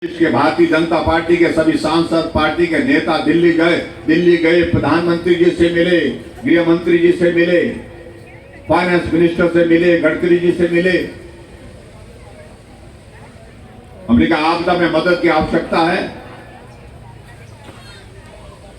देश के भारतीय जनता पार्टी के सभी सांसद, पार्टी के नेता दिल्ली गए, प्रधानमंत्री जी से मिले, गृह मंत्री जी से मिले, फाइनेंस मिनिस्टर से मिले, गडकरी जी से मिले। हमने कहा आपदा में मदद की आवश्यकता है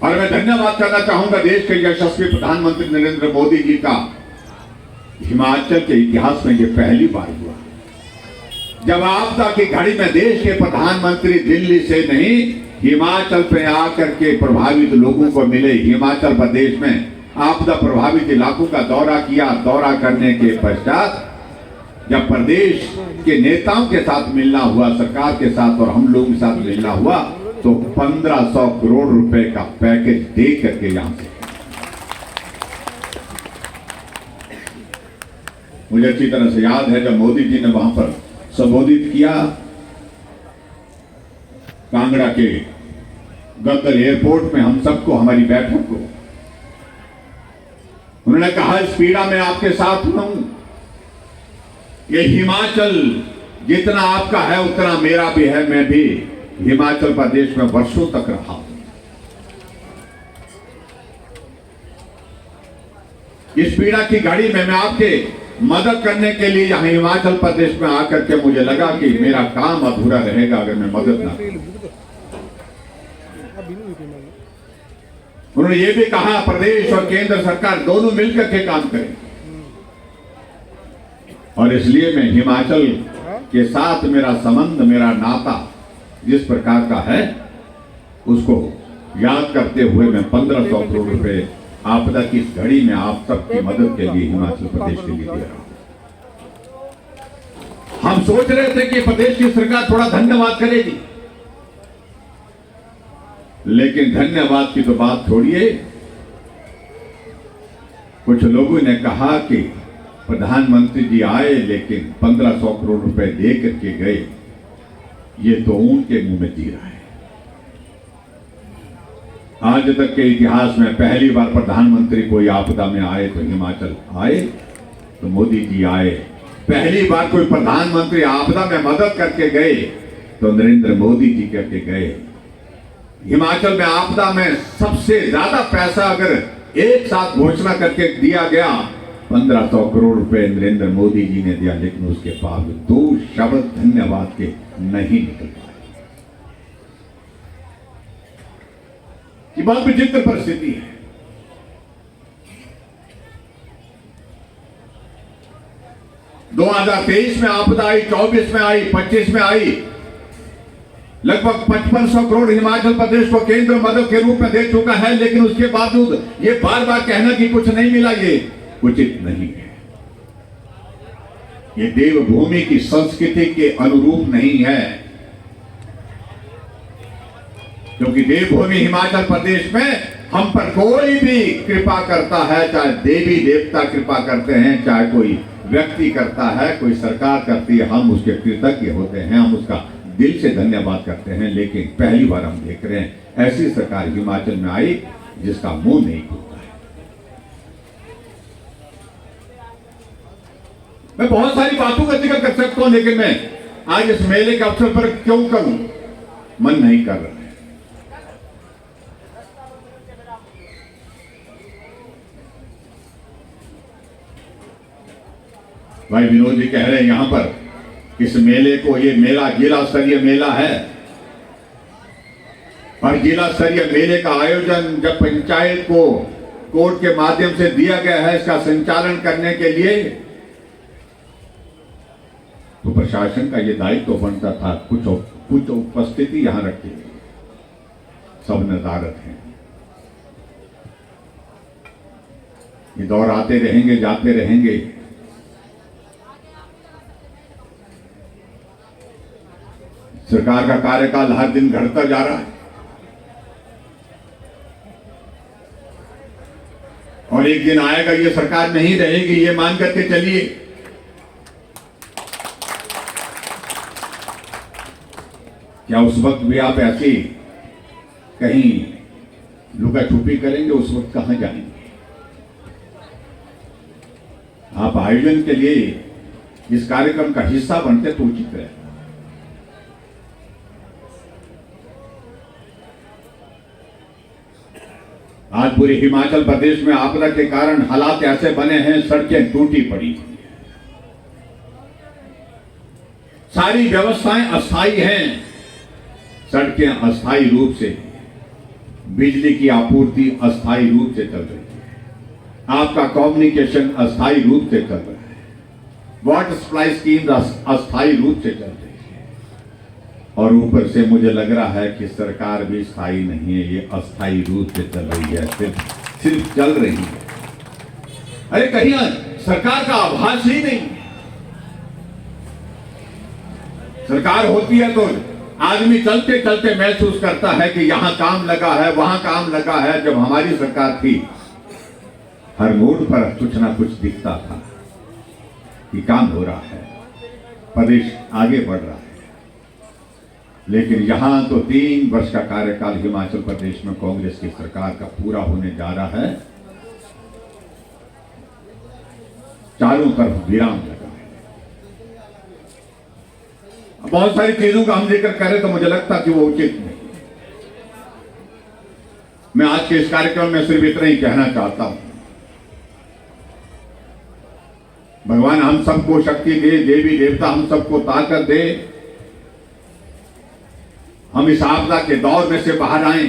और मैं धन्यवाद करना चाहूंगा देश के यशस्वी प्रधानमंत्री नरेंद्र मोदी जी का। हिमाचल के इतिहास में यह पहली बार हुआ जब आपदा की घड़ी में देश के प्रधानमंत्री दिल्ली से नहीं हिमाचल पे आकर के प्रभावित लोगों को मिले। हिमाचल प्रदेश में आपदा प्रभावित इलाकों का दौरा किया। दौरा करने के पश्चात जब प्रदेश के नेताओं के साथ मिलना हुआ, सरकार के साथ और हम लोगों के साथ मिलना हुआ, तो 1500 करोड़ रुपए का पैकेज दे करके यहां से मुझे अच्छी तरह से याद है जब मोदी जी ने वहां पर संबोधित किया, कांगड़ा के गद्दर एयरपोर्ट में हम सबको, हमारी बैठक को, उन्होंने कहा इस पीड़ा में आपके साथ हूं। ये हिमाचल जितना आपका है उतना मेरा भी है। मैं भी हिमाचल प्रदेश में वर्षों तक रहा हूं। इस पीड़ा की घड़ी में मैं आपके मदद करने के लिए यहां हिमाचल प्रदेश में आकर के मुझे लगा कि मेरा काम अधूरा रहेगा अगर मैं मदद ना करूं। उन्होंने ये भी कहा प्रदेश और केंद्र सरकार दोनों मिलकर के काम करें और इसलिए मैं हिमाचल के साथ मेरा संबंध, मेरा नाता जिस प्रकार का है उसको याद करते हुए मैं 1500 करोड़ रुपए आपदा की इस घड़ी में आप सबकी मदद के लिए हिमाचल प्रदेश के लिए दे रहा हूं। हम सोच रहे थे कि प्रदेश की सरकार थोड़ा धन्यवाद करेगी, लेकिन धन्यवाद की तो बात छोड़िए। कुछ लोगों ने कहा कि प्रधानमंत्री जी आए लेकिन 1500 करोड़ रुपए दे करके गए, ये तो उनके मुंह में जीरा है। आज तक के इतिहास में पहली बार प्रधानमंत्री कोई आपदा में आए तो हिमाचल आए, तो मोदी जी आए। पहली बार कोई प्रधानमंत्री आपदा में मदद करके गए तो नरेंद्र मोदी जी करके गए। हिमाचल में आपदा में सबसे ज्यादा पैसा अगर एक साथ घोषणा करके दिया गया 1500 करोड़ रुपए नरेंद्र मोदी जी ने दिया, लेकिन उसके बावजूद दो शब्द धन्यवाद के नहीं निकल पाए। ये बहुत विचित्र परिस्थिति है। दो 2023 में आपदा आई, 24 में आई, 25 में आई। लगभग 5500 करोड़ हिमाचल प्रदेश को केंद्र मदद के रूप में दे चुका है, लेकिन उसके बावजूद ये बार बार कहना कि कुछ नहीं मिला, ये उचित नहीं है। ये देवभूमि की संस्कृति के अनुरूप नहीं है, क्योंकि देवभूमि हिमाचल प्रदेश में हम पर कोई भी कृपा करता है, चाहे देवी देवता कृपा करते हैं, चाहे कोई व्यक्ति करता है, कोई सरकार करती है, हम उसके कृतज्ञ होते हैं, हम उसका दिल से धन्यवाद करते हैं। लेकिन पहली बार हम देख रहे हैं ऐसी सरकार हिमाचल में आई जिसका मुंह नहीं खुलता है। मैं बहुत सारी बातों का जिक्र कर सकता हूं, लेकिन मैं आज इस मेले के अवसर पर क्यों करूं, मन नहीं कर रहा है। भाई विनोद जी कह रहे हैं यहां पर इस मेले को, ये मेला जिला स्तरीय मेला है और जिला स्तरीय मेले का आयोजन जब पंचायत को कोर्ट के माध्यम से दिया गया है इसका संचालन करने के लिए, तो प्रशासन का ये दायित्व बनता था कुछ उपस्थिति यहां रखी। सब नजारत हैं, ये दौर आते रहेंगे, जाते रहेंगे। सरकार का कार्यकाल हर दिन घटता जा रहा है और एक दिन आएगा ये सरकार नहीं रहेगी, ये मान करके चलिए। क्या उस वक्त भी आप ऐसी कहीं लुका छुपी करेंगे? उस वक्त कहां जाएंगे? आप आयोजन के लिए इस कार्यक्रम का हिस्सा बनते तो उचित है। आज पूरे हिमाचल प्रदेश में आपदा के कारण हालात ऐसे बने हैं, सड़कें टूटी पड़ी, सारी व्यवस्थाएं अस्थायी हैं, सड़कें अस्थायी रूप से, बिजली की आपूर्ति अस्थायी रूप से चल रही है, आपका कम्युनिकेशन अस्थायी रूप से चल रहा है, वाटर सप्लाई स्कीम अस्थायी रूप से चल रही है, और ऊपर से मुझे लग रहा है कि सरकार भी स्थायी नहीं है, ये अस्थायी रूप से चल रही है, सिर्फ चल रही है। अरे कहीं सरकार का आभास ही नहीं। सरकार होती है तो आदमी चलते चलते महसूस करता है कि यहां काम लगा है, वहां काम लगा है। जब हमारी सरकार थी, हर मोड़ पर कुछ ना कुछ दिखता था कि काम हो रहा है, प्रदेश आगे बढ़ रहा है। लेकिन यहां तो 3 वर्ष का कार्यकाल हिमाचल प्रदेश में कांग्रेस की सरकार का पूरा होने जा रहा है, चारों तरफ विराम लगा है। बहुत सारी चीजों का हम जिक्र करें तो मुझे लगता कि वो उचित नहीं। मैं आज के इस कार्यक्रम में सिर्फ इतना ही कहना चाहता हूं, भगवान हम सबको शक्ति दे, देवी देवता हम सबको ताकत दे, हम इस आपदा के दौर में से बाहर आए।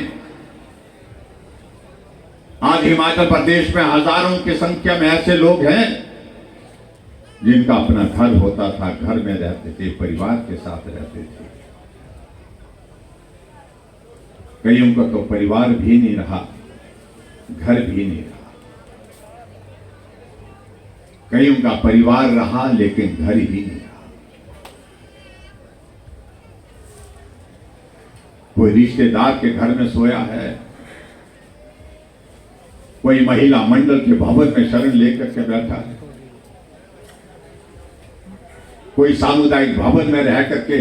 आज हिमाचल प्रदेश में हजारों की संख्या में ऐसे लोग हैं जिनका अपना घर होता था, घर में रहते थे, परिवार के साथ रहते थे। कईयों का तो परिवार भी नहीं रहा, घर भी नहीं रहा। कईयों का परिवार रहा लेकिन घर ही नहीं रहा। कोई रिश्तेदार के घर में सोया है, कोई महिला मंडल के भवन में शरण लेकर के बैठा है, कोई सामुदायिक भवन में रह करके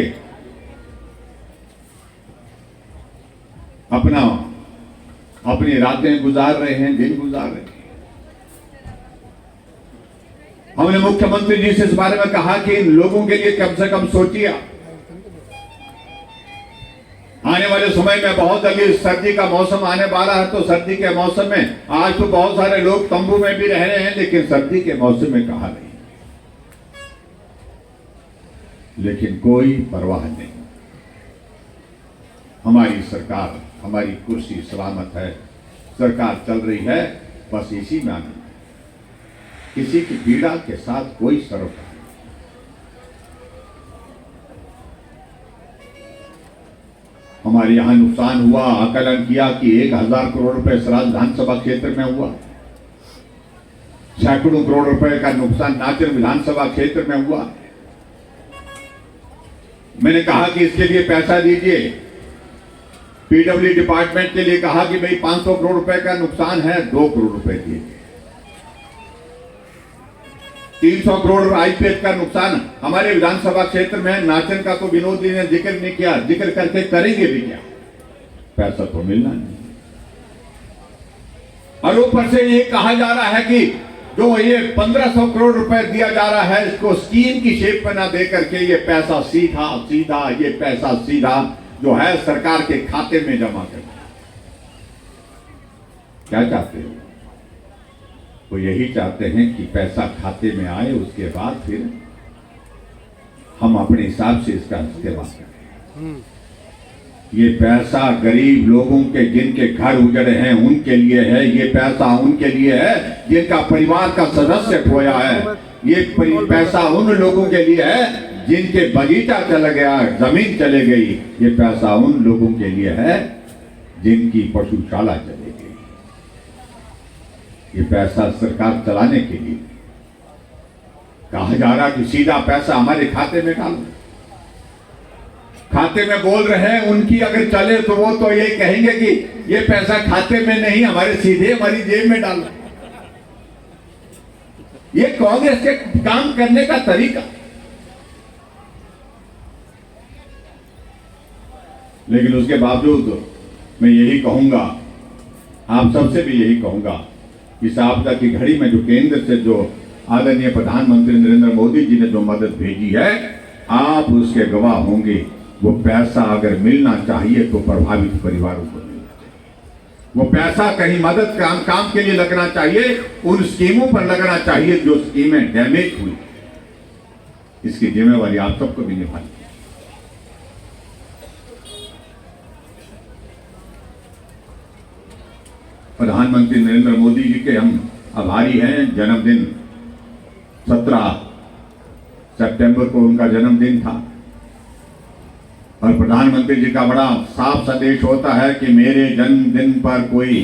अपनी रातें गुजार रहे हैं, दिन गुजार रहे हैं। हमने मुख्यमंत्री जी से इस बारे में कहा कि इन लोगों के लिए कम से कम सोचिए। आने वाले समय में बहुत जल्दी सर्दी का मौसम आने वाला है, तो सर्दी के मौसम में आज तो बहुत सारे लोग तंबू में भी रह रहे हैं, लेकिन सर्दी के मौसम में कहा नहीं, लेकिन कोई परवाह नहीं। हमारी सरकार, हमारी कुर्सी सलामत है, सरकार चल रही है, बस इसी में आनंद है। किसी की पीड़ा के साथ कोई सरोकार। हमारे यहां नुकसान हुआ, आकलन किया कि 1000 करोड़ रुपए सराज विधानसभा क्षेत्र में हुआ, सैकड़ों करोड़ रुपए का नुकसान नाचन विधानसभा क्षेत्र में हुआ। मैंने कहा कि इसके लिए पैसा दीजिए। पीडब्ल्यू डिपार्टमेंट के लिए कहा कि भाई 500 करोड़ रुपए का नुकसान है, 2 करोड़ रुपए दिए। 300 करोड़ आईपीएच का नुकसान हमारे विधानसभा क्षेत्र में, नाचन का तो विनोद जी ने जिक्र नहीं किया, जिक्र करके करेंगे भी क्या, पैसा तो मिलना नहीं। और ऊपर से ये कहा जा रहा है कि जो ये 1500 करोड़ रुपए दिया जा रहा है, इसको स्कीम की शेप में ना दे करके ये पैसा सीधा जो है सरकार के खाते में जमा कर। क्या चाहते हो? वो यही चाहते हैं कि पैसा खाते में आए, उसके बाद फिर हम अपने हिसाब से इसका इस्तेमाल करें। ये पैसा गरीब लोगों के, जिनके घर उजड़े हैं, उनके लिए है। ये पैसा उनके लिए है जिनका परिवार का सदस्य खोया है। ये पैसा उन लोगों के लिए है जिनके बगीचा चला गया, जमीन चले गई। ये पैसा उन लोगों के लिए है जिनकी पशुशाला चली गई। ये पैसा सरकार चलाने के लिए कहा जा रहा कि सीधा पैसा हमारे खाते में डालो। खाते में बोल रहे हैं, उनकी अगर चले तो वो तो ये कहेंगे कि ये पैसा खाते में नहीं, हमारे सीधे हमारी जेब में डालो। ये कांग्रेस के काम करने का तरीका। लेकिन उसके बावजूद मैं यही कहूंगा, आप सबसे भी यही कहूंगा, इस आपदा की घड़ी में जो केंद्र से जो आदरणीय प्रधानमंत्री नरेंद्र मोदी जी ने जो मदद भेजी है, आप उसके गवाह होंगे। वो पैसा अगर मिलना चाहिए तो प्रभावित परिवारों को मिलना चाहिए। वो पैसा कहीं मदद काम के लिए लगना चाहिए, उन स्कीमों पर लगना चाहिए जो स्कीमें डैमेज हुई। इसकी जिम्मेवारी आप सबको भी निभानी है। प्रधानमंत्री नरेंद्र मोदी जी के हम आभारी हैं। जन्मदिन 17 सितंबर को उनका जन्मदिन था और प्रधानमंत्री जी का बड़ा साफ संदेश होता है कि मेरे जन्मदिन पर कोई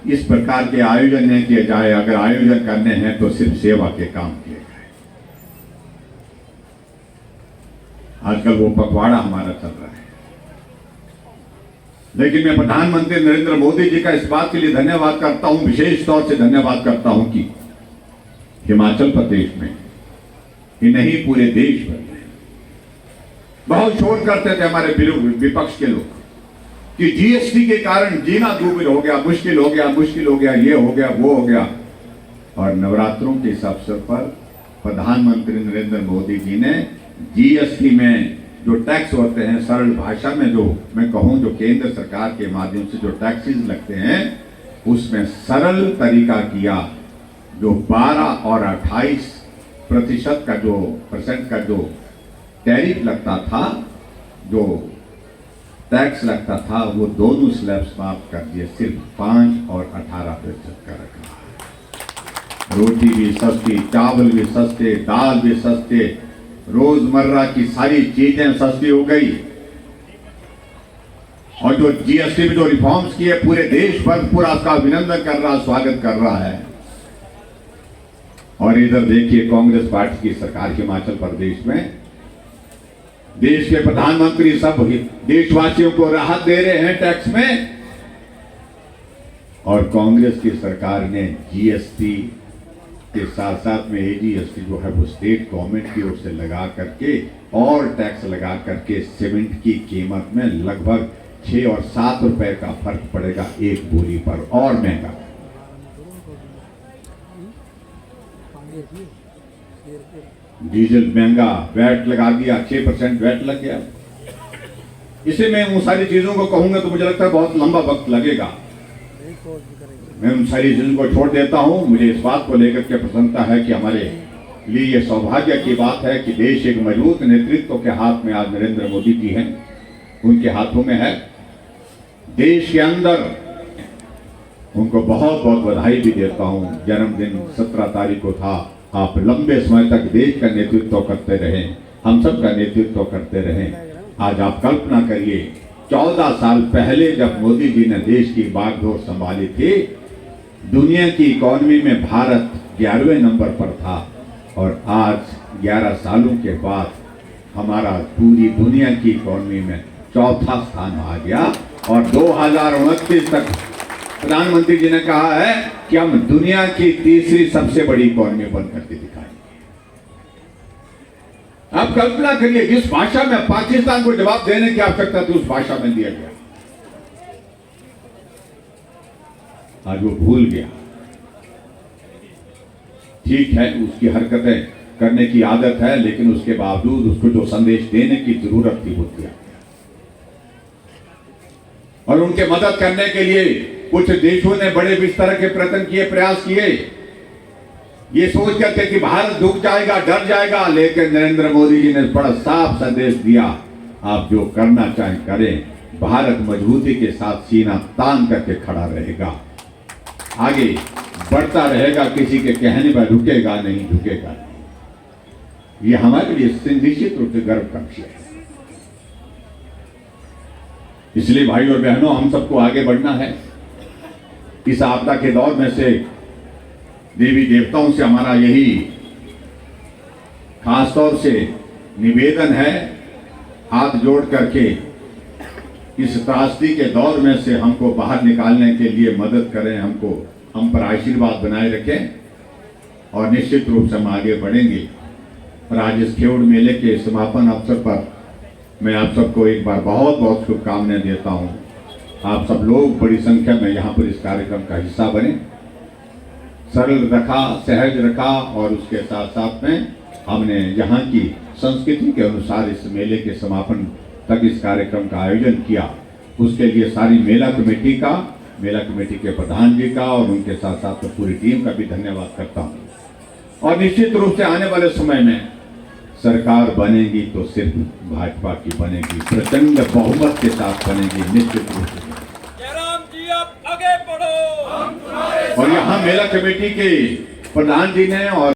इस प्रकार के आयोजन नहीं किए जाए, अगर आयोजन करने हैं तो सिर्फ सेवा के काम किए जाए। आजकल वो पखवाड़ा हमारा चल रहा है, लेकिन मैं प्रधानमंत्री नरेंद्र मोदी जी का इस बात के लिए धन्यवाद करता हूं, विशेष तौर से धन्यवाद करता हूं कि हिमाचल प्रदेश में ही नहीं पूरे देश भर में बहुत शोर करते थे हमारे विपक्ष के लोग कि जीएसटी के कारण जीना दुर्बिर हो गया, मुश्किल हो गया, मुश्किल हो गया, ये हो गया, वो हो गया। और नवरात्रों के इस अवसर पर प्रधानमंत्री नरेंद्र मोदी जी ने जीएसटी में जो टैक्स होते हैं, सरल भाषा में जो मैं कहूं, जो केंद्र सरकार के माध्यम से जो टैक्सेस लगते हैं, उसमें सरल तरीका किया। जो 12 और 28% का जो टैरिफ लगता था, जो टैक्स लगता था, वो दोनों स्लैब्स माफ कर दिए, सिर्फ 5 और 18% का रखा। रोटी भी सस्ती, चावल भी सस्ते, दाल भी सस्ते, रोजमर्रा की सारी चीजें सस्ती हो गई। और जो जीएसटी में जो रिफॉर्म्स किए, पूरे देश भर पूरा उसका अभिनंदन कर रहा, स्वागत कर रहा है। और इधर देखिए कांग्रेस पार्टी की सरकार हिमाचल प्रदेश में देश के प्रधानमंत्री सब देशवासियों को राहत दे रहे हैं टैक्स में, और कांग्रेस की सरकार ने जीएसटी के साथ साथ में एजीएसटी जो है वो स्टेट गवर्नमेंट की ओर से लगा करके और टैक्स लगा करके सीमेंट की कीमत में लगभग 6 और 7 रुपए का फर्क पड़ेगा एक बोरी पर, और महंगा। डीजल महंगा, वैट लगा दिया, 6% वैट लग गया। इसे मैं उन सारी चीजों को कहूंगा तो मुझे लगता है बहुत लंबा वक्त लगेगा। मैं उन सारी चीजों को छोड़ देता हूं। मुझे इस बात को लेकर के प्रसन्नता है कि हमारे लिए ये सौभाग्य की बात है कि देश एक मजबूत नेतृत्व के हाथ में आज नरेंद्र मोदी जी हैं, उनके हाथों में है। देश के अंदर उनको बहुत बहुत बधाई भी देता हूं। जन्मदिन 17 तारीख को था। आप लंबे समय तक देश का नेतृत्व करते रहे, हम सब का नेतृत्व करते रहे। आज आप कल्पना करिए 14 साल पहले जब मोदी जी ने देश की बागडोर संभाली थी, दुनिया की इकोनॉमी में भारत 11वें नंबर पर था, और आज 11 सालों के बाद हमारा पूरी दुनिया की इकोनॉमी में चौथा स्थान आ गया। और 2029 तक प्रधानमंत्री जी ने कहा है कि हम दुनिया की तीसरी सबसे बड़ी इकोनॉमी बन करके दिखाएंगे। आप कल्पना करिए, जिस भाषा में पाकिस्तान को जवाब देने की आवश्यकता थी उस भाषा में दिया गया, आज वो भूल गया। ठीक है, उसकी हरकतें करने की आदत है, लेकिन उसके बावजूद उसको जो संदेश देने की जरूरत थी वो दिया। और उनके मदद करने के लिए कुछ देशों ने बड़े इस तरह के प्रयत्न किए, प्रयास किए, ये सोच करके कि भारत झुक जाएगा, डर जाएगा, लेकिन नरेंद्र मोदी जी ने बड़ा साफ संदेश दिया, आप जो करना चाहें करें, भारत मजबूती के साथ सीना तान करके खड़ा रहेगा, आगे बढ़ता रहेगा, किसी के कहने पर रुकेगा नहीं, झुकेगा नहीं। ये हमारे लिए निश्चित रूप से गर्व का विषय है। इसलिए भाई और बहनों, हम सबको आगे बढ़ना है। इस आपदा के दौर में से देवी देवताओं से हमारा यही खासतौर से निवेदन है, हाथ जोड़ करके इस त्रासदी के दौर में से हमको बाहर निकालने के लिए मदद करें, हम पर आशीर्वाद बनाए रखें, और निश्चित रूप से हम आगे बढ़ेंगे। और आज इस खेवड़ मेले के समापन अवसर पर मैं आप सबको एक बार बहुत बहुत शुभकामनाएं देता हूं। आप सब लोग बड़ी संख्या में यहाँ पर इस कार्यक्रम का हिस्सा बने। सरल रखा, सहज रखा, और उसके साथ साथ में हमने यहाँ की संस्कृति के अनुसार इस मेले के समापन तक इस कार्यक्रम का आयोजन किया। उसके लिए सारी मेला कमेटी का मेला कमेटी के प्रधान जी का और उनके साथ साथ पूरी टीम का भी धन्यवाद करता हूं। और निश्चित रूप से आने वाले समय में सरकार बनेगी तो सिर्फ भाजपा की बनेगी, प्रचंड बहुमत के साथ बनेगी निश्चित रूप से। जयराम जी आप आगे बढ़ो। और यहाँ मेला कमेटी के प्रधान जी ने और